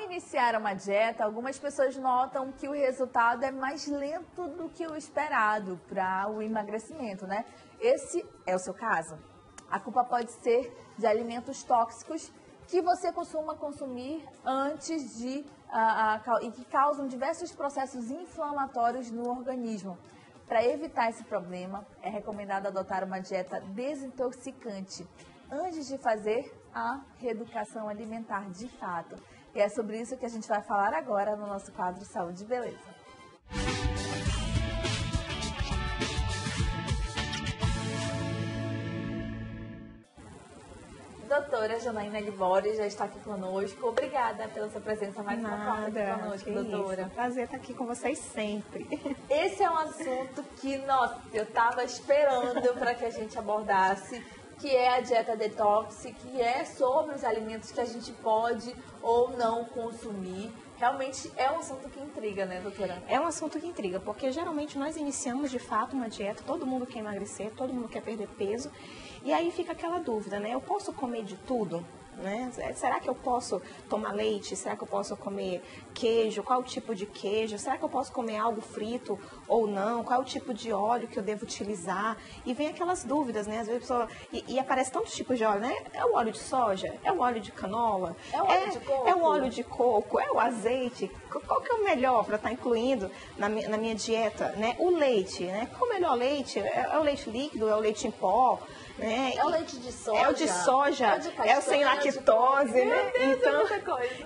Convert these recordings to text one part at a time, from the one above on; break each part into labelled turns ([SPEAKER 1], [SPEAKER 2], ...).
[SPEAKER 1] iniciar uma dieta, algumas pessoas notam que o resultado é mais lento do que o esperado para o emagrecimento, né? Esse é o seu caso? A culpa pode ser de alimentos tóxicos que você costuma consumir antes de e que causam diversos processos inflamatórios no organismo. Para evitar esse problema, é recomendado adotar uma dieta desintoxicante antes de fazer a reeducação alimentar de fato. E é sobre isso que a gente vai falar agora no nosso quadro Saúde e Beleza. Doutora Janaína Libório já está aqui conosco. Obrigada pela sua presença mais uma quarta aqui conosco, doutora.
[SPEAKER 2] Isso. Prazer estar aqui com vocês sempre.
[SPEAKER 1] Esse é um assunto que, nossa, eu estava esperando para que a gente abordasse, que é a dieta detox, que é sobre os alimentos que a gente pode ou não consumir. Realmente é um assunto que intriga, né, doutora?
[SPEAKER 2] É um assunto que intriga, porque geralmente nós iniciamos de fato uma dieta, todo mundo quer emagrecer, todo mundo quer perder peso, e aí fica aquela dúvida, né? Eu posso comer de tudo? Né? Será que eu posso tomar leite? Será que eu posso comer queijo? Qual o tipo de queijo? Será que eu posso comer algo frito ou não? Qual é o tipo de óleo que eu devo utilizar? E vem aquelas dúvidas, né? Às vezes a pessoa... E aparece tantos tipos de óleo, né? É o óleo de soja? É o óleo de canola?
[SPEAKER 1] É o óleo de coco?
[SPEAKER 2] É o óleo de coco? É o azeite? Qual que é o melhor para estar incluindo na minha dieta? Né? O leite, né? Qual o melhor leite? É o leite líquido? É o leite em pó? Né?
[SPEAKER 1] É o leite de soja?
[SPEAKER 2] É o de soja? É o sem lactose, né?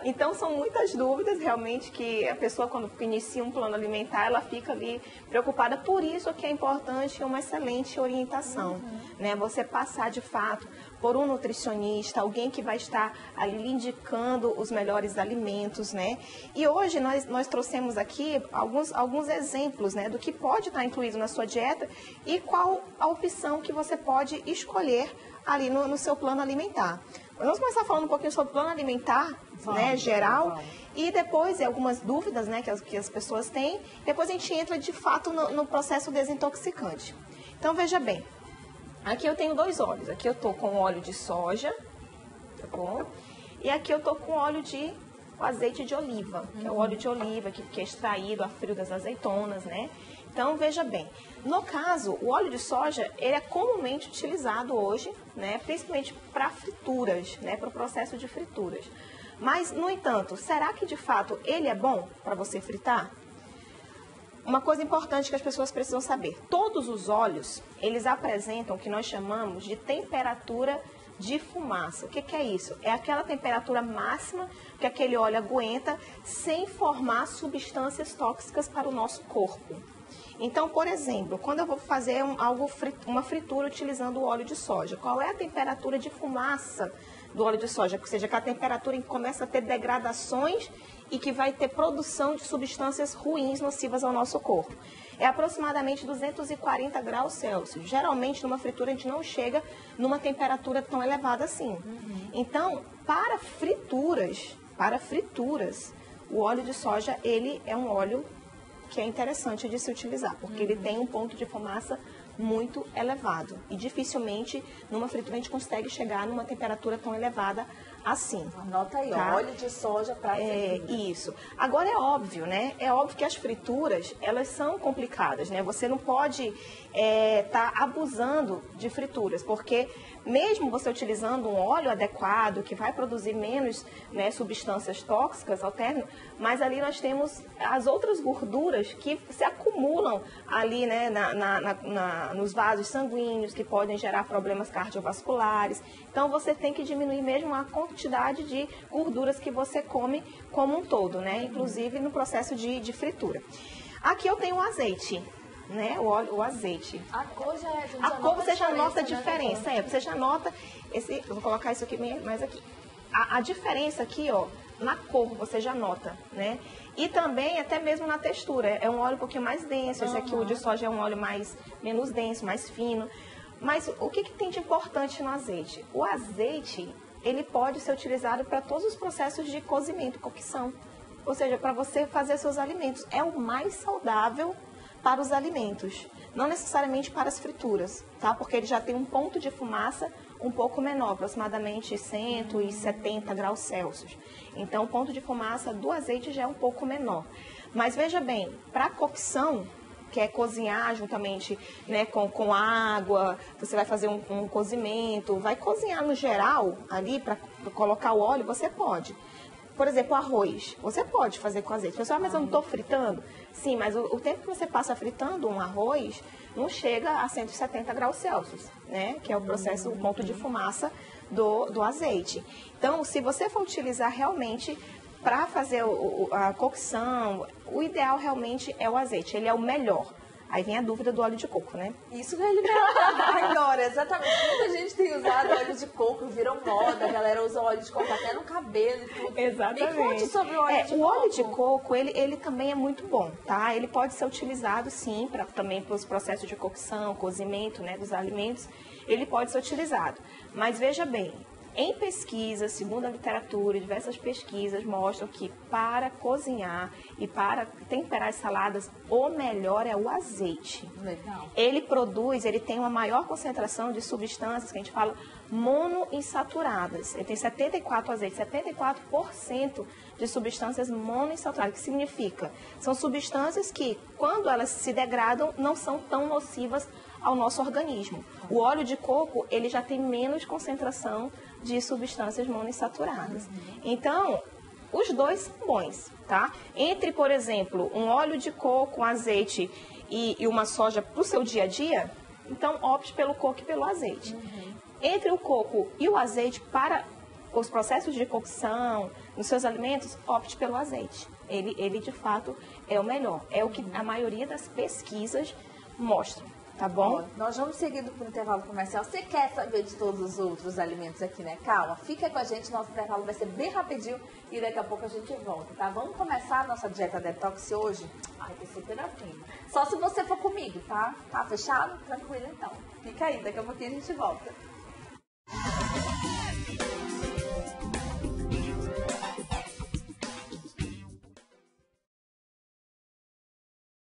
[SPEAKER 2] Então são muitas dúvidas realmente que a pessoa quando inicia um plano alimentar, ela fica ali preocupada. Por isso que é importante uma excelente orientação, né? Você passar de fato por um nutricionista, alguém que vai estar ali indicando os melhores alimentos, né? E hoje nós trouxemos aqui alguns exemplos, né, do que pode estar incluído na sua dieta e qual a opção que você pode escolher ali no seu plano alimentar. Vamos começar falando um pouquinho sobre o plano alimentar, né, geral, e depois algumas dúvidas, né, que as pessoas têm. Depois a gente entra de fato no processo desintoxicante. Então veja bem, aqui eu tenho dois óleos. Aqui eu tô com óleo de soja, tá bom? E aqui eu tô com o azeite de oliva, que é o óleo de oliva que é extraído a frio das azeitonas, né? Então, veja bem, no caso, o óleo de soja, ele é comumente utilizado hoje, né, principalmente para frituras, né, para o processo de frituras. Mas, no entanto, será que de fato ele é bom para você fritar? Uma coisa importante que as pessoas precisam saber, todos os óleos, eles apresentam o que nós chamamos de temperatura de fumaça. O que é isso? É aquela temperatura máxima que aquele óleo aguenta sem formar substâncias tóxicas para o nosso corpo. Então, por exemplo, quando eu vou fazer uma fritura utilizando o óleo de soja, qual é a temperatura de fumaça do óleo de soja? Ou seja, aquela temperatura em que começa a ter degradações e que vai ter produção de substâncias ruins, nocivas ao nosso corpo. É aproximadamente 240 graus Celsius. Geralmente, numa fritura, a gente não chega numa temperatura tão elevada assim. Então, para frituras, o óleo de soja, ele é um óleo que é interessante de se utilizar, porque ele tem um ponto de fumaça muito elevado. E dificilmente, numa fritura, a gente consegue chegar numa temperatura tão elevada assim.
[SPEAKER 1] Anota aí, tá? Óleo de soja para fritura.
[SPEAKER 2] Isso. Agora é óbvio, né? É óbvio que as frituras, elas são complicadas, né? Você não pode tá abusando de frituras, porque mesmo você utilizando um óleo adequado, que vai produzir menos, né, substâncias tóxicas ao término, mas ali nós temos as outras gorduras que se acumulam ali, né, nos vasos sanguíneos, que podem gerar problemas cardiovasculares. Então, você tem que diminuir mesmo a quantidade de gorduras que você come como um todo, né, inclusive no processo de fritura. Aqui eu tenho o azeite. Né? O azeite.
[SPEAKER 1] A cor já é.
[SPEAKER 2] A cor você já nota a diferença. Né? Você já nota. Eu vou colocar isso aqui mais aqui. A diferença aqui, ó, na cor você já nota, né? E também até mesmo na textura. É um óleo um pouquinho mais denso. Esse aqui, o de soja, é um óleo menos denso, mais fino. Mas o que tem de importante no azeite? O azeite, ele pode ser utilizado para todos os processos de cozimento, cocção. Ou seja, para você fazer seus alimentos. É o mais saudável para os alimentos, não necessariamente para as frituras, tá? Porque ele já tem um ponto de fumaça um pouco menor, aproximadamente 170 graus Celsius. Então, o ponto de fumaça do azeite já é um pouco menor. Mas veja bem, para a cocção, que é cozinhar juntamente, né, com água, você vai fazer um cozimento, vai cozinhar no geral ali para colocar o óleo, você pode. Por exemplo, arroz, você pode fazer com azeite. Pessoal, mas eu não estou fritando? Sim, mas o tempo que você passa fritando um arroz não chega a 170 graus Celsius, né? Que é o processo, o ponto de fumaça do azeite. Então, se você for utilizar realmente para fazer a cocção, o ideal realmente é o azeite, ele é o melhor. Aí vem a dúvida do óleo de coco, né?
[SPEAKER 1] Isso que ele ignora, exatamente. Muita gente tem usado óleo de coco, virou moda, a galera usa óleo de coco até no cabelo e tudo.
[SPEAKER 2] Exatamente.
[SPEAKER 1] Me conte sobre o óleo de coco.
[SPEAKER 2] O óleo de coco, ele também é muito bom, tá? Ele pode ser utilizado, sim, também para os processos de cocção, cozimento, né, dos alimentos. Ele pode ser utilizado. Mas veja bem, em pesquisas, segundo a literatura, diversas pesquisas mostram que para cozinhar e para temperar as saladas, o melhor é o azeite.
[SPEAKER 1] Legal.
[SPEAKER 2] Ele tem uma maior concentração de substâncias que a gente fala monoinsaturadas. Ele tem 74% de substâncias monoinsaturadas. O que significa? São substâncias que, quando elas se degradam, não são tão nocivas ao nosso organismo. O óleo de coco, ele já tem menos concentração de substâncias monoinsaturadas. Então, os dois são bons, tá? Entre, por exemplo, um óleo de coco, um azeite e uma soja para o seu dia a dia, então opte pelo coco e pelo azeite. Entre o coco e o azeite para os processos de cocção, nos seus alimentos, opte pelo azeite. Ele de fato é o melhor. É o que a maioria das pesquisas mostram. Tá bom?
[SPEAKER 1] Nós vamos seguindo para o intervalo comercial. Você quer saber de todos os outros alimentos aqui, né? Calma, fica com a gente, nosso intervalo vai ser bem rapidinho e daqui a pouco a gente volta, tá? Vamos começar a nossa dieta detox hoje? Ai, tô super afim. Só se você for comigo, tá? Tá fechado? Tranquilo, então. Fica aí, daqui a pouquinho a gente volta.